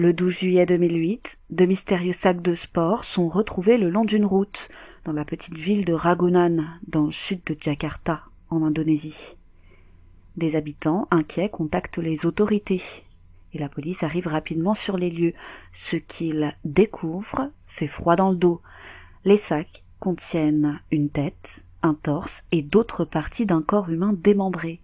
Le 12 juillet 2008, de mystérieux sacs de sport sont retrouvés le long d'une route, dans la petite ville de Ragunan, dans le sud de Jakarta, en Indonésie. Des habitants inquiets contactent les autorités, et la police arrive rapidement sur les lieux. Ce qu'ils découvrent fait froid dans le dos. Les sacs contiennent une tête, un torse et d'autres parties d'un corps humain démembré.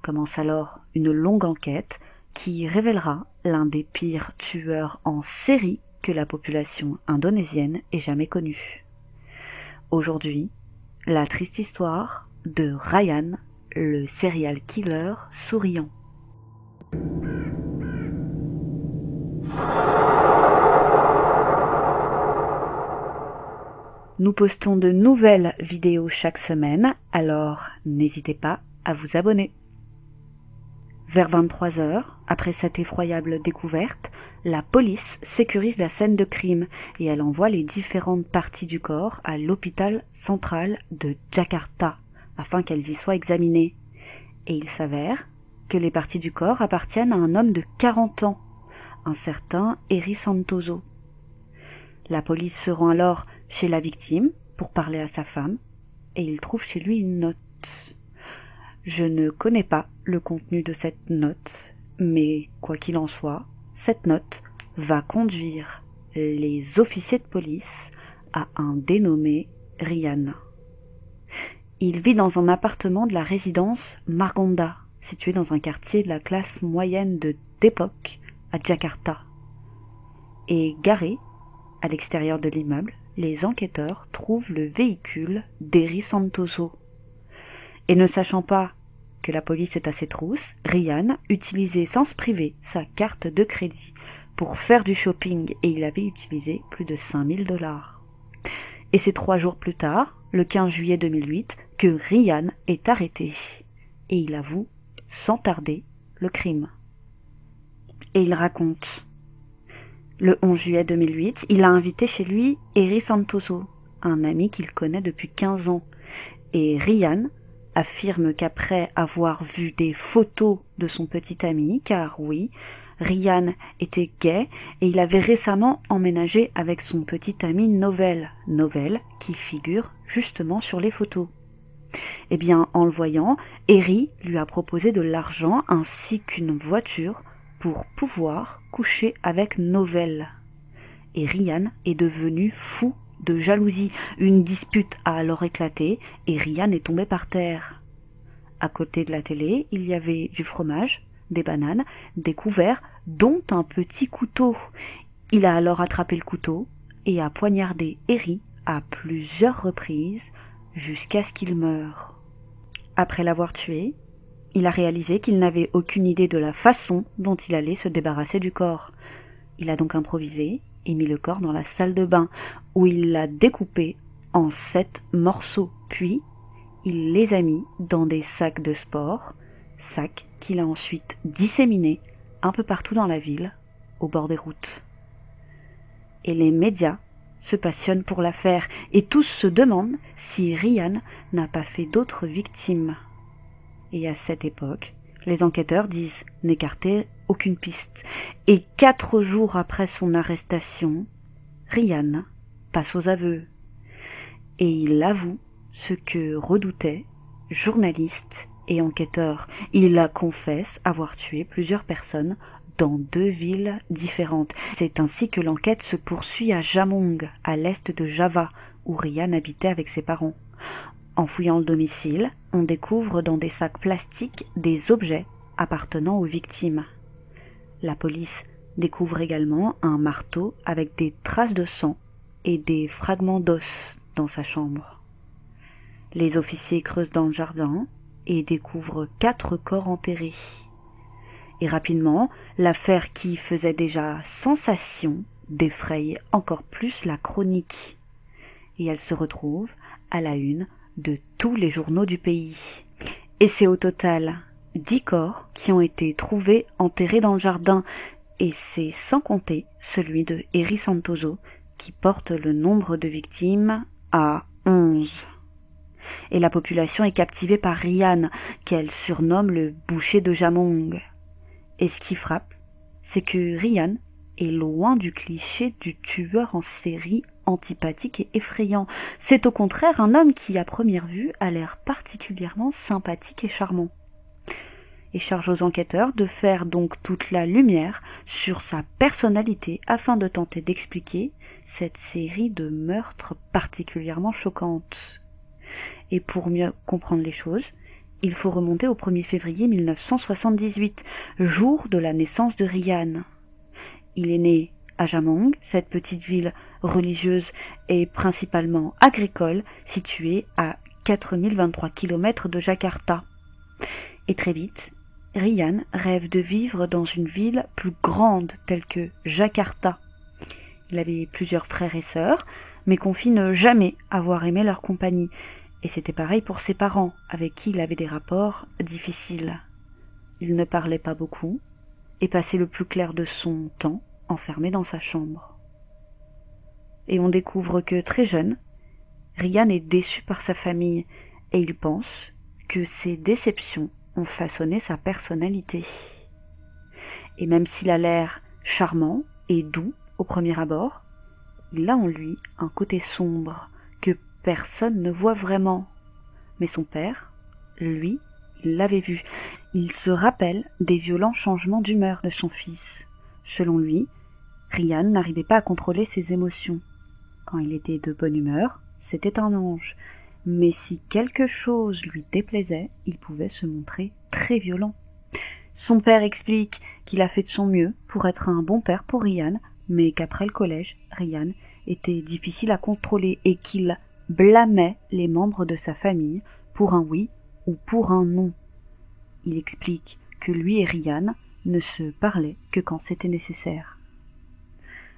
Commence alors une longue enquête qui révélera l'un des pires tueurs en série que la population indonésienne ait jamais connu. Aujourd'hui, la triste histoire de Ryan, le serial killer souriant. Nous postons de nouvelles vidéos chaque semaine, alors n'hésitez pas à vous abonner. Vers 23h, après cette effroyable découverte, la police sécurise la scène de crime et elle envoie les différentes parties du corps à l'hôpital central de Jakarta afin qu'elles y soient examinées. Et il s'avère que les parties du corps appartiennent à un homme de 40 ans, un certain Heri Santoso. La police se rend alors chez la victime pour parler à sa femme et il trouve chez lui une note. Je ne connais pas le contenu de cette note, mais quoi qu'il en soit, cette note va conduire les officiers de police à un dénommé Ryan. Il vit dans un appartement de la résidence Margonda, situé dans un quartier de la classe moyenne de Depok à Jakarta. Et garé à l'extérieur de l'immeuble, les enquêteurs trouvent le véhicule d'Heri Santoso. Et ne sachant pas que la police est à ses trousses, Ryan utilisait sans se priver sa carte de crédit pour faire du shopping et il avait utilisé plus de 5000 $. Et c'est 3 jours plus tard, le 15 juillet 2008, que Ryan est arrêté. Et il avoue, sans tarder, le crime. Et il raconte. Le 11 juillet 2008, il a invité chez lui Heri Santoso, un ami qu'il connaît depuis 15 ans. Et Ryan affirme qu'après avoir vu des photos de son petit ami, car oui, Ryan était gay et il avait récemment emménagé avec son petit ami Novel qui figure justement sur les photos. Eh bien, en le voyant, Heri lui a proposé de l'argent ainsi qu'une voiture pour pouvoir coucher avec Novel. Et Ryan est devenu fou de jalousie. Une dispute a alors éclaté et Ryan est tombé par terre. À côté de la télé, il y avait du fromage, des bananes, des couverts, dont un petit couteau. Il a alors attrapé le couteau et a poignardé Heri à plusieurs reprises jusqu'à ce qu'il meure. Après l'avoir tué, il a réalisé qu'il n'avait aucune idée de la façon dont il allait se débarrasser du corps. Il a donc improvisé et mis le corps dans la salle de bain, où il l'a découpé en 7 morceaux, puis il les a mis dans des sacs de sport, sacs qu'il a ensuite disséminés un peu partout dans la ville, au bord des routes. Et les médias se passionnent pour l'affaire, et tous se demandent si Ryan n'a pas fait d'autres victimes. Et à cette époque, les enquêteurs disent n'écarter aucune piste. Et 4 jours après son arrestation, Ryan passe aux aveux. Et il avoue ce que redoutaient journalistes et enquêteurs. Il confesse avoir tué plusieurs personnes dans 2 villes différentes. C'est ainsi que l'enquête se poursuit à Jamong, à l'est de Java, où Ryan habitait avec ses parents. En fouillant le domicile, on découvre dans des sacs plastiques des objets appartenant aux victimes. La police découvre également un marteau avec des traces de sang et des fragments d'os dans sa chambre. Les officiers creusent dans le jardin et découvrent 4 corps enterrés. Et rapidement, l'affaire qui faisait déjà sensation défraye encore plus la chronique. Et elle se retrouve à la une de tous les journaux du pays. Et c'est au total 10 corps qui ont été trouvés enterrés dans le jardin, et c'est sans compter celui de Heri Santoso qui porte le nombre de victimes à 11. Et la population est captivée par Ryan, qu'elle surnomme le boucher de Jamong. Et ce qui frappe, c'est que Ryan est loin du cliché du tueur en série antipathique et effrayant. C'est au contraire un homme qui, à première vue, a l'air particulièrement sympathique et charmant. Et charge aux enquêteurs de faire donc toute la lumière sur sa personnalité afin de tenter d'expliquer cette série de meurtres particulièrement choquantes. Et pour mieux comprendre les choses, il faut remonter au 1er février 1978, jour de la naissance de Ryan. Il est né à Jamong, cette petite ville religieuse et principalement agricole située à 4023 km de Jakarta. Et très vite, Ryan rêve de vivre dans une ville plus grande telle que Jakarta. Il avait plusieurs frères et sœurs, mais confie ne jamais avoir aimé leur compagnie. Et c'était pareil pour ses parents, avec qui il avait des rapports difficiles. Il ne parlait pas beaucoup, et passait le plus clair de son temps enfermé dans sa chambre. Et on découvre que très jeune, Ryan est déçu par sa famille, et il pense que ces déceptions ont façonné sa personnalité. Et même s'il a l'air charmant et doux au premier abord, il a en lui un côté sombre que personne ne voit vraiment. Mais son père, lui, il l'avait vu. Il se rappelle des violents changements d'humeur de son fils. Selon lui, Ryan n'arrivait pas à contrôler ses émotions. Quand il était de bonne humeur, c'était un ange. Mais si quelque chose lui déplaisait, il pouvait se montrer très violent. Son père explique qu'il a fait de son mieux pour être un bon père pour Ryan, mais qu'après le collège, Ryan était difficile à contrôler et qu'il blâmait les membres de sa famille pour un oui ou pour un non. Il explique que lui et Ryan ne se parlaient que quand c'était nécessaire.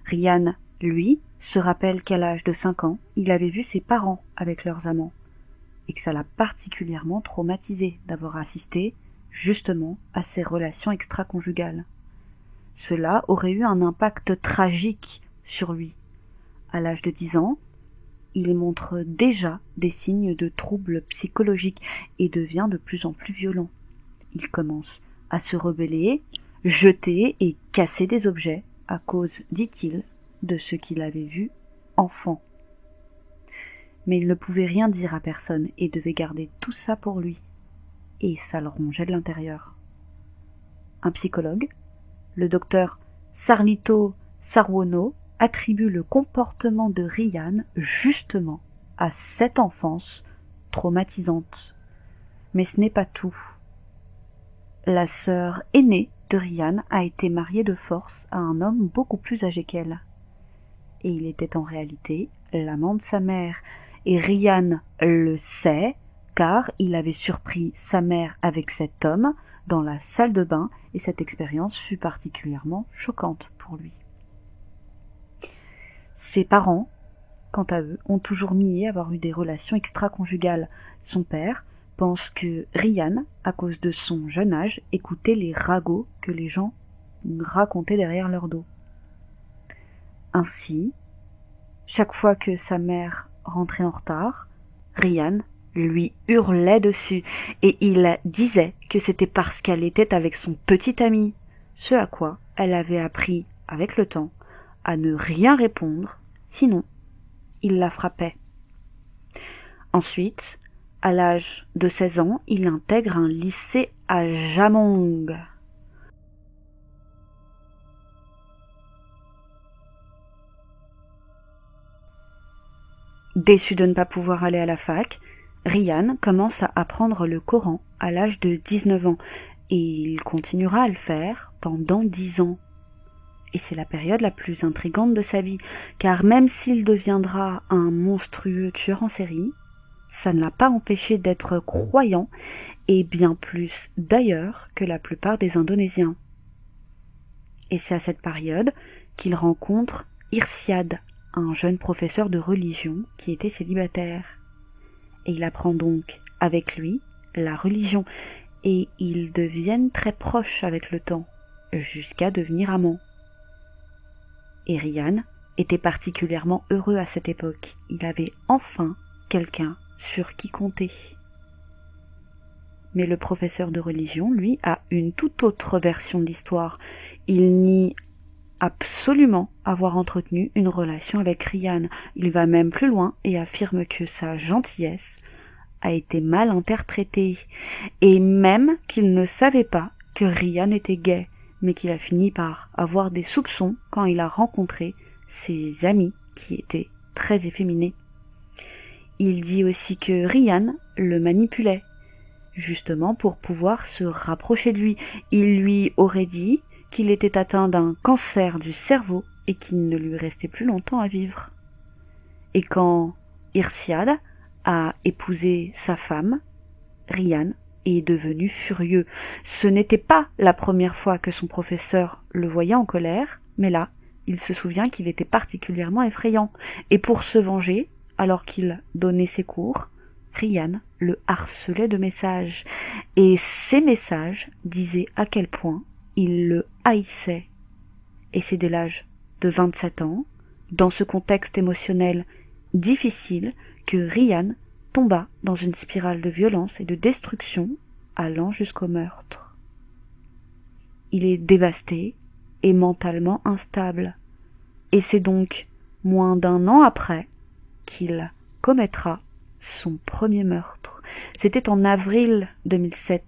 Ryan, lui, se rappelle qu'à l'âge de 5 ans, il avait vu ses parents avec leurs amants, et que ça l'a particulièrement traumatisé d'avoir assisté justement à ces relations extra-conjugales. Cela aurait eu un impact tragique sur lui. À l'âge de 10 ans, il montre déjà des signes de troubles psychologiques et devient de plus en plus violent. Il commence à se rebeller, jeter et casser des objets à cause, dit-il, de ce qu'il avait vu enfant. Mais il ne pouvait rien dire à personne et devait garder tout ça pour lui. Et ça le rongeait de l'intérieur. Un psychologue, le docteur Sarlito Sarwono, attribue le comportement de Ryan justement à cette enfance traumatisante. Mais ce n'est pas tout. La sœur aînée de Ryan a été mariée de force à un homme beaucoup plus âgé qu'elle. Et il était en réalité l'amant de sa mère. Et Ryan le sait, car il avait surpris sa mère avec cet homme dans la salle de bain, et cette expérience fut particulièrement choquante pour lui. Ses parents, quant à eux, ont toujours nié avoir eu des relations extra-conjugales. Son père pense que Ryan, à cause de son jeune âge, écoutait les ragots que les gens racontaient derrière leur dos. Ainsi, chaque fois que sa mère rentrait en retard, Ryan lui hurlait dessus et il disait que c'était parce qu'elle était avec son petit ami, ce à quoi elle avait appris, avec le temps, à ne rien répondre, sinon il la frappait. Ensuite, à l'âge de 16 ans, il intègre un lycée à Jamong. Déçu de ne pas pouvoir aller à la fac, Ryan commence à apprendre le Coran à l'âge de 19 ans et il continuera à le faire pendant 10 ans. Et c'est la période la plus intrigante de sa vie, car même s'il deviendra un monstrueux tueur en série, ça ne l'a pas empêché d'être croyant, et bien plus d'ailleurs que la plupart des Indonésiens. Et c'est à cette période qu'il rencontre Irsyad, un jeune professeur de religion qui était célibataire. Et il apprend donc avec lui la religion, et ils deviennent très proches avec le temps, jusqu'à devenir amants. Et Ryan était particulièrement heureux à cette époque. Il avait enfin quelqu'un sur qui compter. Mais le professeur de religion, lui, a une toute autre version de l'histoire. Il nie absolument avoir entretenu une relation avec Ryan. Il va même plus loin et affirme que sa gentillesse a été mal interprétée, et même qu'il ne savait pas que Ryan était gay, mais qu'il a fini par avoir des soupçons quand il a rencontré ses amis qui étaient très efféminés. Il dit aussi que Ryan le manipulait, justement pour pouvoir se rapprocher de lui. Il lui aurait dit qu'il était atteint d'un cancer du cerveau et qu'il ne lui restait plus longtemps à vivre. Et quand Irsiad a épousé sa femme, Ryan est devenu furieux. Ce n'était pas la première fois que son professeur le voyait en colère, mais là, il se souvient qu'il était particulièrement effrayant. Et pour se venger, alors qu'il donnait ses cours, Ryan le harcelait de messages. Et ces messages disaient à quel point il le haïssait. Et c'est dès l'âge de 27 ans, dans ce contexte émotionnel difficile, que Ryan tomba dans une spirale de violence et de destruction allant jusqu'au meurtre. Il est dévasté et mentalement instable. Et c'est donc moins d'un an après qu'il commettra son premier meurtre. C'était en avril 2007.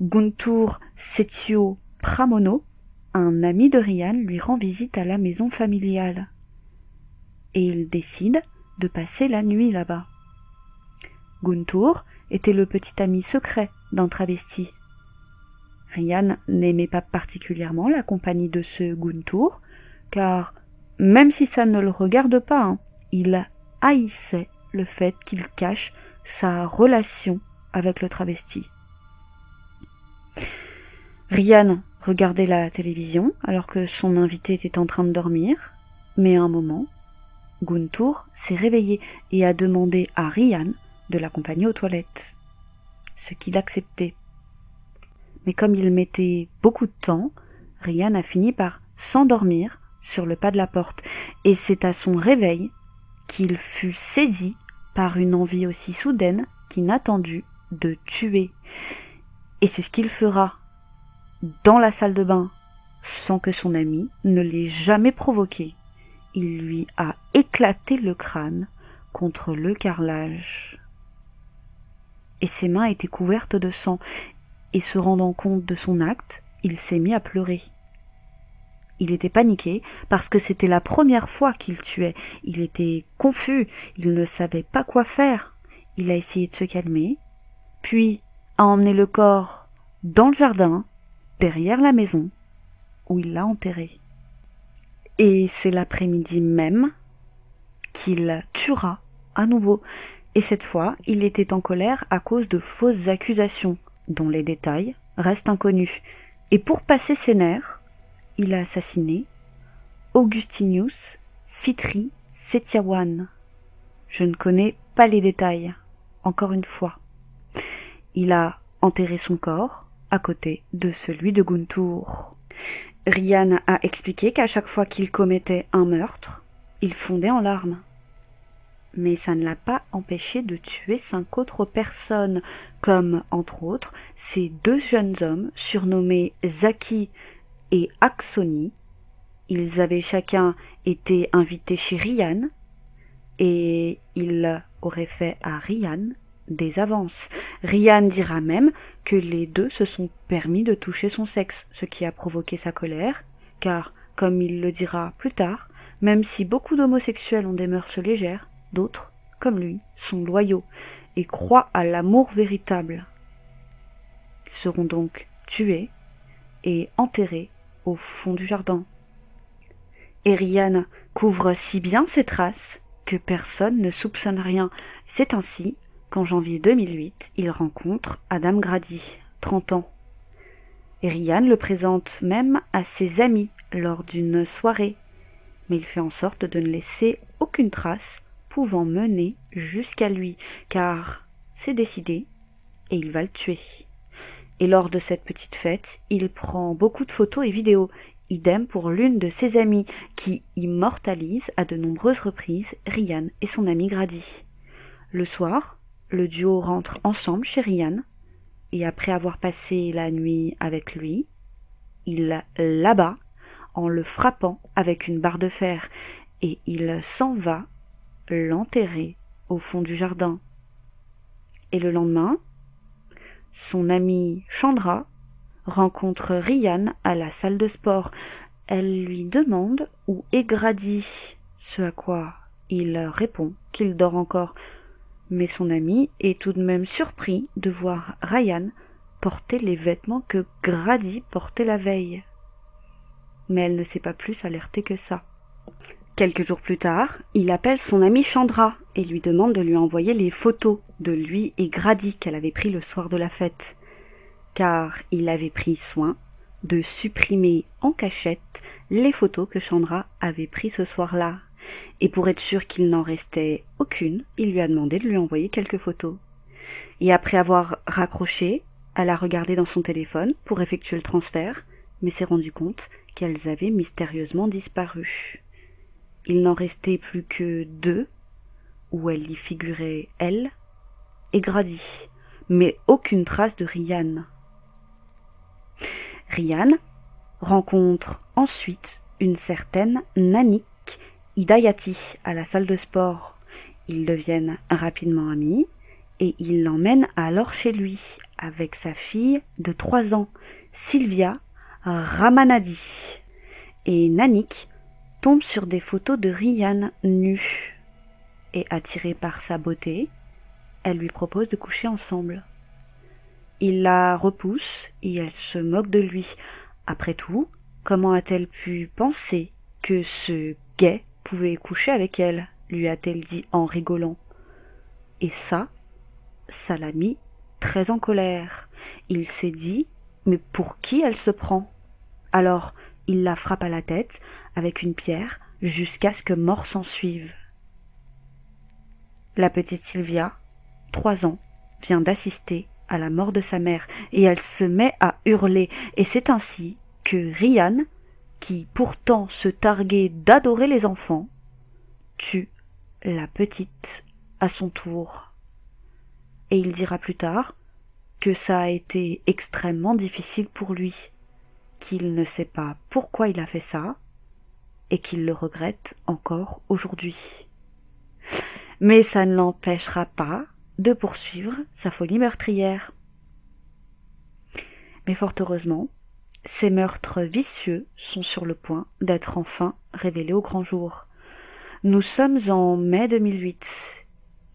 Guntur Setio Pramono, un ami de Ryan, lui rend visite à la maison familiale. Et il décide de passer la nuit là-bas. Guntur était le petit ami secret d'un travesti. Ryan n'aimait pas particulièrement la compagnie de ce Guntur, car même si ça ne le regarde pas, il haïssait le fait qu'il cache sa relation avec le travesti. Ryan regardait la télévision alors que son invité était en train de dormir, mais à un moment, Guntur s'est réveillé et a demandé à Ryan de l'accompagner aux toilettes, ce qu'il acceptait. Mais comme il mettait beaucoup de temps, Ryan a fini par s'endormir sur le pas de la porte, et c'est à son réveil qu'il fut saisi par une envie aussi soudaine qu'inattendue de tuer. Et c'est ce qu'il fera dans la salle de bain, sans que son ami ne l'ait jamais provoqué. Il lui a éclaté le crâne contre le carrelage. Et ses mains étaient couvertes de sang, et se rendant compte de son acte, il s'est mis à pleurer. Il était paniqué parce que c'était la première fois qu'il tuait. Il était confus, il ne savait pas quoi faire. Il a essayé de se calmer, puis a emmené le corps dans le jardin, derrière la maison, où il l'a enterré. Et c'est l'après-midi même qu'il tuera à nouveau. Et cette fois, il était en colère à cause de fausses accusations, dont les détails restent inconnus. Et pour passer ses nerfs, il a assassiné Augustinius Fitri Setiawan. Je ne connais pas les détails, encore une fois. Il a enterré son corps à côté de celui de Guntur. Ryan a expliqué qu'à chaque fois qu'il commettait un meurtre, il fondait en larmes. Mais ça ne l'a pas empêché de tuer 5 autres personnes, comme, entre autres, ces 2 jeunes hommes surnommés Zaki et Aksoni. Ils avaient chacun été invités chez Ryan, et il aurait fait à Ryan des avances. Ryan dira même que les 2 se sont permis de toucher son sexe, ce qui a provoqué sa colère, car, comme il le dira plus tard, même si beaucoup d'homosexuels ont des mœurs légères, d'autres, comme lui, sont loyaux et croient à l'amour véritable. Ils seront donc tués et enterrés au fond du jardin. Et Ryan couvre si bien ses traces que personne ne soupçonne rien. C'est ainsi qu'en janvier 2008, il rencontre Adam Grady, 30 ans. Et Ryan le présente même à ses amis lors d'une soirée, mais il fait en sorte de ne laisser aucune trace pouvant mener jusqu'à lui, car c'est décidé et il va le tuer. Et lors de cette petite fête, il prend beaucoup de photos et vidéos, idem pour l'une de ses amies, qui immortalise à de nombreuses reprises Ryan et son ami Grady. Le soir, le duo rentre ensemble chez Ryan, et après avoir passé la nuit avec lui, il l'abat en le frappant avec une barre de fer et il s'en va l'enterrer au fond du jardin. Et le lendemain, son amie Chandra rencontre Ryan à la salle de sport. Elle lui demande où est Grady, ce à quoi il répond qu'il dort encore. Mais son ami est tout de même surpris de voir Ryan porter les vêtements que Grady portait la veille. Mais elle ne s'est pas plus alertée que ça. Quelques jours plus tard, il appelle son amie Chandra et lui demande de lui envoyer les photos de lui et Grady qu'elle avait pris le soir de la fête, car il avait pris soin de supprimer en cachette les photos que Chandra avait prises ce soir-là. Et pour être sûr qu'il n'en restait aucune, il lui a demandé de lui envoyer quelques photos. Et après avoir raccroché, elle a regardé dans son téléphone pour effectuer le transfert, mais s'est rendu compte qu'elles avaient mystérieusement disparu. Il n'en restait plus que 2, où elle y figurait elle et Grady, mais aucune trace de Ryan. Ryan rencontre ensuite une certaine Nanik Hidayati à la salle de sport. Ils deviennent rapidement amis et il l'emmène alors chez lui avec sa fille de 3 ans, Sylvia Ramanadi. Et Nanik tombe sur des photos de Ryan nu. Et attirée par sa beauté, elle lui propose de coucher ensemble. Il la repousse et elle se moque de lui. Après tout, comment a-t-elle pu penser que ce gay pouvait coucher avec elle, lui a-t-elle dit en rigolant. Et ça l'a mis très en colère. Il s'est dit, mais pour qui elle se prend? Alors, il la frappe à la tête avec une pierre jusqu'à ce que mort s'ensuive. La petite Sylvia, 3 ans, vient d'assister à la mort de sa mère et elle se met à hurler. Et c'est ainsi que Ryan, qui pourtant se targuait d'adorer les enfants, tue la petite à son tour. Et il dira plus tard que ça a été extrêmement difficile pour lui, qu'il ne sait pas pourquoi il a fait ça et qu'il le regrette encore aujourd'hui. Mais ça ne l'empêchera pas de poursuivre sa folie meurtrière. Mais fort heureusement, ces meurtres vicieux sont sur le point d'être enfin révélés au grand jour. Nous sommes en mai 2008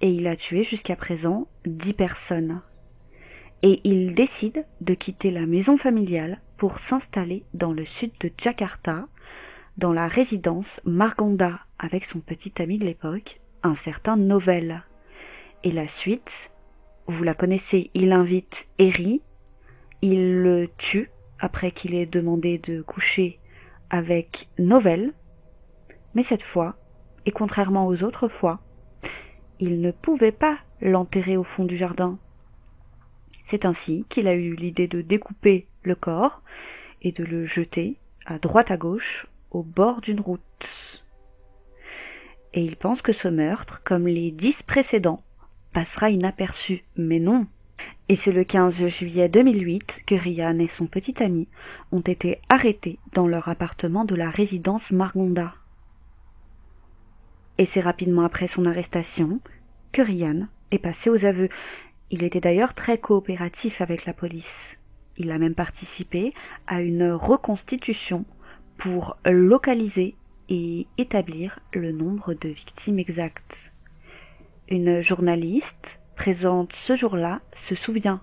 et il a tué jusqu'à présent 10 personnes. Et il décide de quitter la maison familiale pour s'installer dans le sud de Jakarta, dans la résidence Margonda, avec son petit ami de l'époque, un certain Novel. Et la suite, vous la connaissez, il invite Eri, il le tue après qu'il ait demandé de coucher avec Novel, mais cette fois, et contrairement aux autres fois, il ne pouvait pas l'enterrer au fond du jardin. C'est ainsi qu'il a eu l'idée de découper le corps et de le jeter à droite à gauche au bord d'une route. Et il pense que ce meurtre, comme les 10 précédents, passera inaperçu, mais non. Et c'est le 15 juillet 2008 que Ryan et son petit ami ont été arrêtés dans leur appartement de la résidence Margonda. Et c'est rapidement après son arrestation que Ryan est passé aux aveux. Il était d'ailleurs très coopératif avec la police. Il a même participé à une reconstitution pour localiser et établir le nombre de victimes exactes. Une journaliste présente ce jour-là se souvient.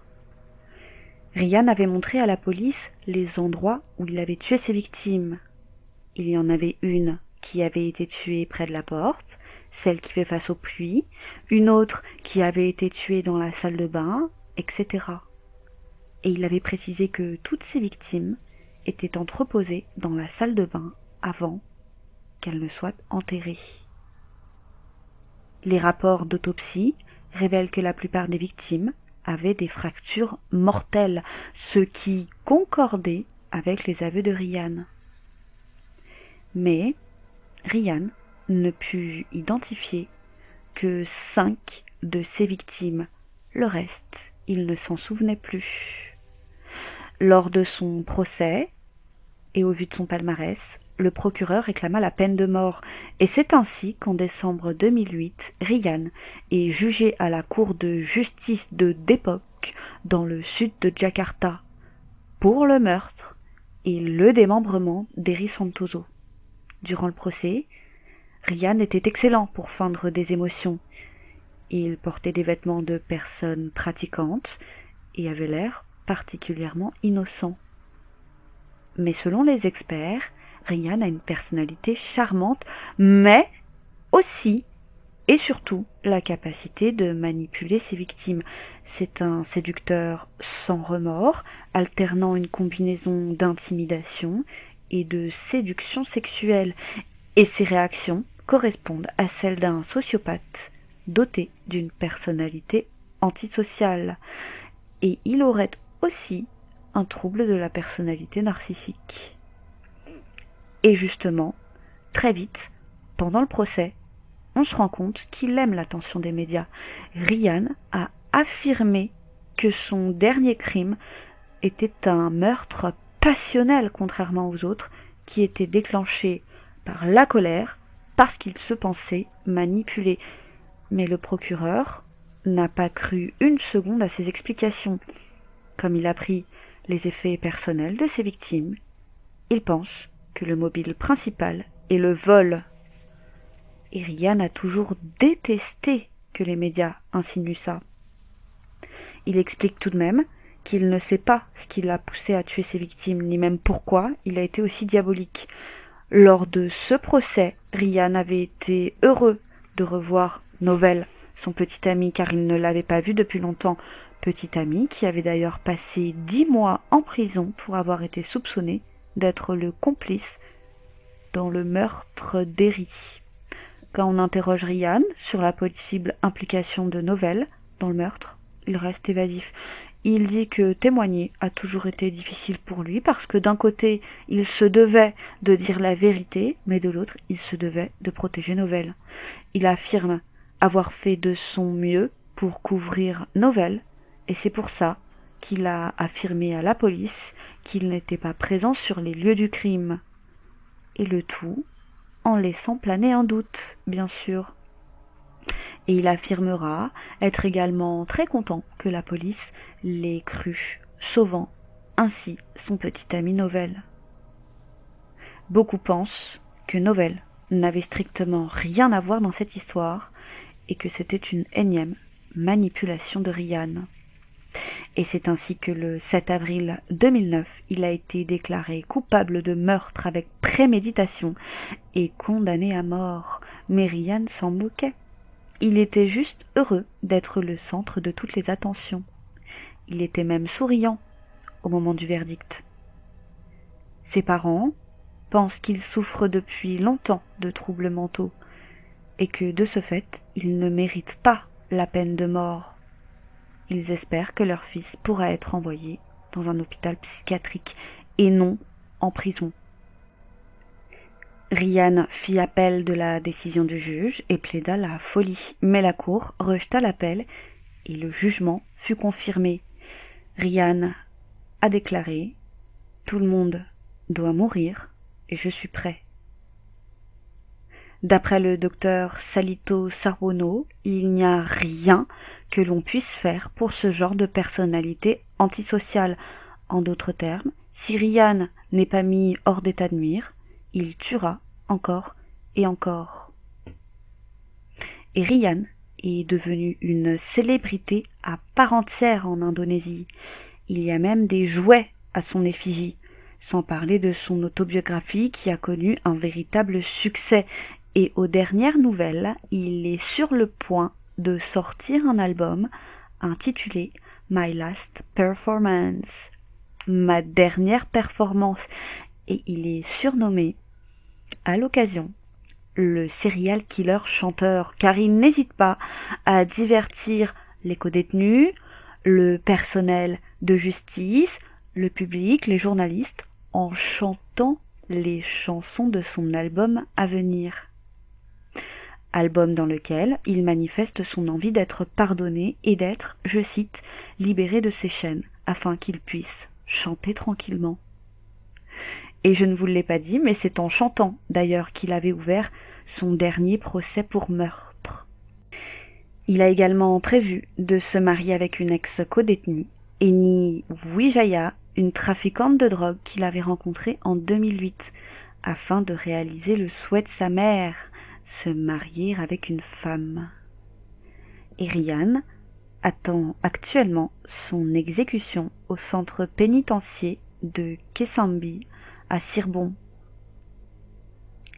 Ryan avait montré à la police les endroits où il avait tué ses victimes. Il y en avait une qui avait été tuée près de la porte, celle qui fait face au puits, une autre qui avait été tuée dans la salle de bain, etc. Et il avait précisé que toutes ces victimes étaient entreposées dans la salle de bain avant qu'elles ne soient enterrées. Les rapports d'autopsie révèlent que la plupart des victimes avaient des fractures mortelles, ce qui concordait avec les aveux de Ryan. Mais Ryan ne put identifier que 5 de ses victimes. Le reste, il ne s'en souvenait plus. Lors de son procès, et au vu de son palmarès, le procureur réclama la peine de mort, et c'est ainsi qu'en décembre 2008, Rian est jugé à la cour de justice de Depok, dans le sud de Jakarta, pour le meurtre et le démembrement d'Heri Santoso. Durant le procès, Rian était excellent pour feindre des émotions. Il portait des vêtements de personnes pratiquantes et avait l'air particulièrement innocent. Mais selon les experts, Rian a une personnalité charmante, mais aussi et surtout la capacité de manipuler ses victimes. C'est un séducteur sans remords, alternant une combinaison d'intimidation et de séduction sexuelle, et ses réactions correspondent à celles d'un sociopathe doté d'une personnalité antisociale. Et il aurait aussi un trouble de la personnalité narcissique. Et justement, très vite, pendant le procès, on se rend compte qu'il aime l'attention des médias. Rian a affirmé que son dernier crime était un meurtre passionnel, contrairement aux autres, qui était déclenché par la colère, parce qu'il se pensait manipulé. Mais le procureur n'a pas cru une seconde à ses explications. Comme il a pris les effets personnels de ses victimes, il pense que le mobile principal est le vol. Et Rian a toujours détesté que les médias insinuent ça. Il explique tout de même qu'il ne sait pas ce qui l'a poussé à tuer ses victimes, ni même pourquoi il a été aussi diabolique. Lors de ce procès, Rian avait été heureux de revoir Novell, son petit ami, car il ne l'avait pas vu depuis longtemps. Petit ami qui avait d'ailleurs passé 10 mois en prison pour avoir été soupçonné d'être le complice dans le meurtre d'Heri. Quand on interroge Rian sur la possible implication de Novell dans le meurtre, il reste évasif. Il dit que témoigner a toujours été difficile pour lui parce que d'un côté, il se devait de dire la vérité, mais de l'autre, il se devait de protéger Novell. Il affirme avoir fait de son mieux pour couvrir Novell, et c'est pour ça qu'il a affirmé à la police qu'il n'était pas présent sur les lieux du crime. Et le tout en laissant planer un doute, bien sûr. Et il affirmera être également très content que la police l'ait cru, sauvant ainsi son petit ami Novell. Beaucoup pensent que Novell n'avait strictement rien à voir dans cette histoire et que c'était une énième manipulation de Rian. Et c'est ainsi que le 7 avril 2009, il a été déclaré coupable de meurtre avec préméditation et condamné à mort. Mais Rian s'en moquait. Il était juste heureux d'être le centre de toutes les attentions. Il était même souriant au moment du verdict. Ses parents pensent qu'il souffre depuis longtemps de troubles mentaux et que de ce fait, il ne mérite pas la peine de mort. Ils espèrent que leur fils pourra être envoyé dans un hôpital psychiatrique et non en prison. Rian fit appel de la décision du juge et plaida la folie, mais la cour rejeta l'appel et le jugement fut confirmé. Rian a déclaré « Tout le monde doit mourir et je suis prêt ». D'après le docteur Salito Sarbono, il n'y a rien que l'on puisse faire pour ce genre de personnalité antisociale. En d'autres termes, si Rian n'est pas mis hors d'état de nuire, il tuera encore et encore. Et Rian est devenu une célébrité à part entière en Indonésie. Il y a même des jouets à son effigie, sans parler de son autobiographie qui a connu un véritable succès. Et aux dernières nouvelles, il est sur le point de sortir un album intitulé My Last Performance, ma dernière performance, et il est surnommé à l'occasion le serial killer chanteur, car il n'hésite pas à divertir les codétenus, le personnel de justice, le public, les journalistes, en chantant les chansons de son album à venir. Album dans lequel il manifeste son envie d'être pardonné et d'être, je cite, libéré de ses chaînes, afin qu'il puisse chanter tranquillement. Et je ne vous l'ai pas dit, mais c'est en chantant d'ailleurs qu'il avait ouvert son dernier procès pour meurtre. Il a également prévu de se marier avec une ex-codétenue, Eni Wijaya, une trafiquante de drogue qu'il avait rencontrée en 2008, afin de réaliser le souhait de sa mère, se marier avec une femme. Et Ryan attend actuellement son exécution au centre pénitentiaire de Kesambi à Cirebon.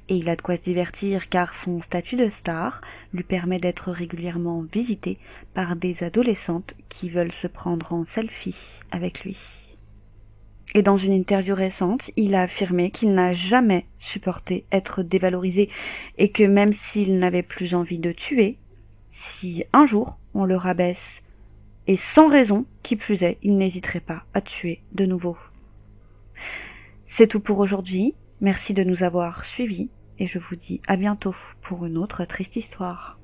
Et il a de quoi se divertir car son statut de star lui permet d'être régulièrement visité par des adolescentes qui veulent se prendre en selfie avec lui. Et dans une interview récente, il a affirmé qu'il n'a jamais supporté être dévalorisé et que même s'il n'avait plus envie de tuer, si un jour on le rabaisse, et sans raison qui plus est, il n'hésiterait pas à tuer de nouveau. C'est tout pour aujourd'hui, merci de nous avoir suivis et je vous dis à bientôt pour une autre triste histoire.